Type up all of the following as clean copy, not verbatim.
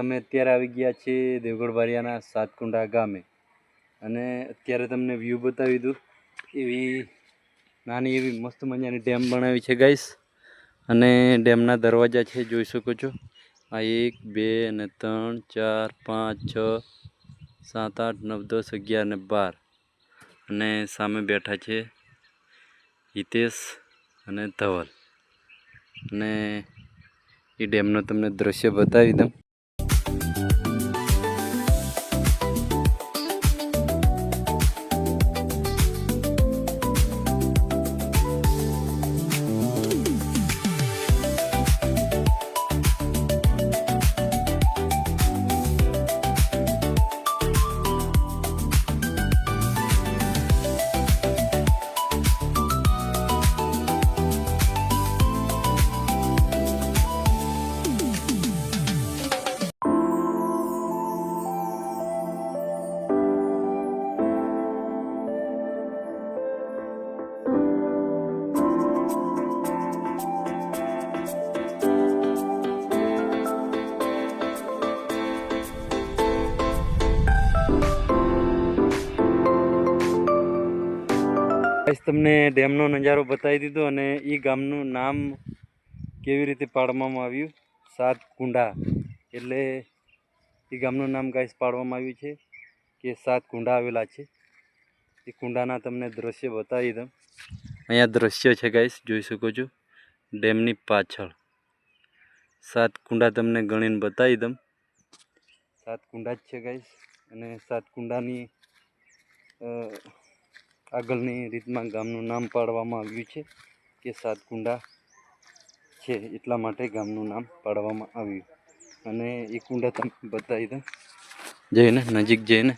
અમે અત્યારે આવી ગયા છીએ દેવગઢ બારિયાના સાતકુંડા ગામે અને અત્યારે તમને વ્યૂ બતાવી દઉં એવી નાની એવી મસ્ત મજાની ડેમ બનાવી છે ગાઈસ અને ડેમના દરવાજા છે જોઈ શકો છો આ 1 2 અને 3 4 5 6 7 8 9 10 11 અને 12 અને સામે બેઠા છે હિતેશ અને ધવલ અને એ ડેમનો તમને દ્રશ્ય બતાવી દઉં। તમને ડેમનો નજારો બતાવી દીધો અને એ ગામનું નામ કેવી રીતે પાડવામાં આવ્યું સાતકુંડા એટલે એ ગામનું નામ ગાઈસ પાડવામાં આવ્યું છે કે સાત કુંડા આવેલા છે એ કુંડાના તમને દ્રશ્ય બતાવી દઉં। અહીંયા દ્રશ્ય છે ગાઈસ જોઈ શકો છો ડેમની પાછળ સાત કુંડા તમને ગણીને બતાવી દઉં। સાત કુંડા જ છે ગાઈસ અને સાત કુંડાની આગળની રીતમાં ગામનું નામ પાડવામાં આવ્યું છે કે સાતકુંડા છે એટલા માટે ગામનું નામ પાડવામાં આવ્યું અને એ કુંડા તમે બતાવી દો જઈને નજીક જઈને।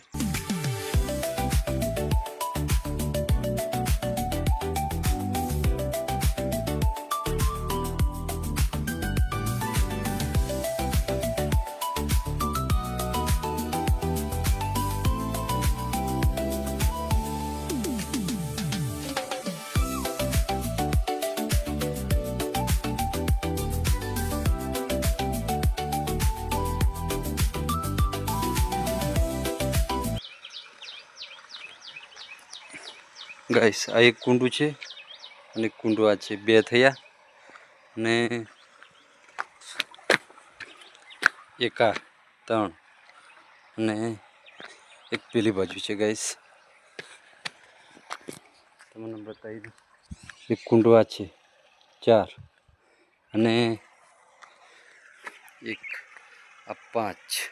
ગાઈસ આ એક કુંડું છે અને કુંડું આ છે બે થયા અને એક આ 3 અને એક પેલી બાજુ છે ગાઈસ તમને બતાવી દઉં એક કુંડું આ છે 4 અને એક આ 5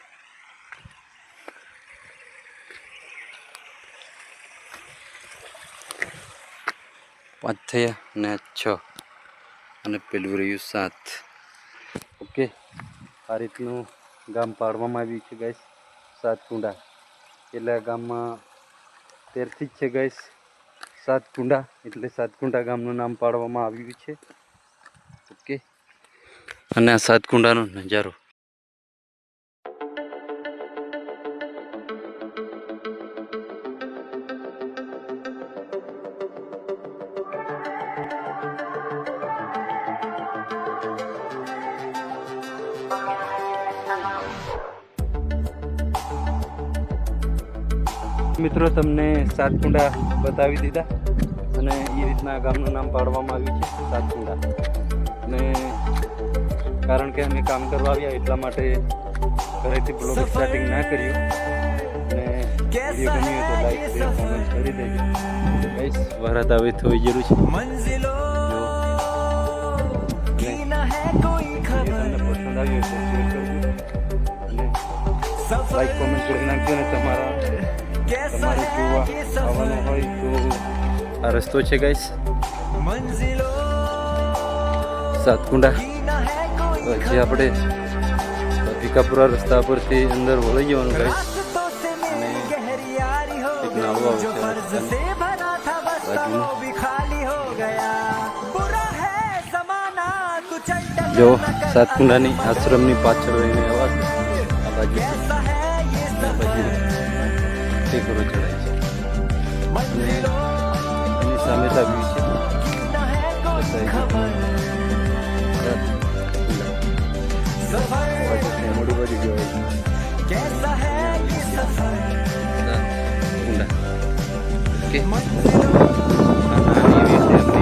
5 થયા અને 6 અને પેલું રહ્યું 7 ઓકે આ રીતનું ગામ પાડવામાં આવ્યું છે ગાઈસ સાતકુંડા એટલે આ ગામમાં 13 જ છે ગાઈસ સાતકુંડા એટલે સાતકુંડા ગામનું નામ પાડવામાં આવ્યું છે ઓકે અને આ સાતકુંડાનો નજારો મિત્રો તમને સાતકુંડા બતાવી દીધા અને એ રીતના ગામનું નામ પાડવામાં આવ્યું છે સાતકુંડા અને કારણ કે અમે કામ કરવા આવ્યા એટલા માટે ઘરેથી બ્લોગ સ્ટાર્ટિંગ ના કર્યું અને વિડીયો ગમ્યો તો લાઈક શેર કોમેન્ટ કરી દેજો ગાઈસ વરાત આવે થોડી જરૂર છે તમને પસંદ આવ્યો તો શેર કરજો અને લાઈક કોમેન્ટ કરી નાખજો ને તમારે જોવા આવવાનું હોય તો આ રસ્તો છે ગાઈસ સાતકુંડા જે આપણે ભીકાપુરા રસ્તા પરથી અંદર વળી જવાનું ગાઈસ અને એક નાળું આવશે જો સાતકુંડાની આશ્રમની પાછળ રહીને અવાજ આ બાજુ કરો ચડાય છે અને એની સામે લાવ્યું છે મોડી બાજુ ગયો ઊંડા ઓકે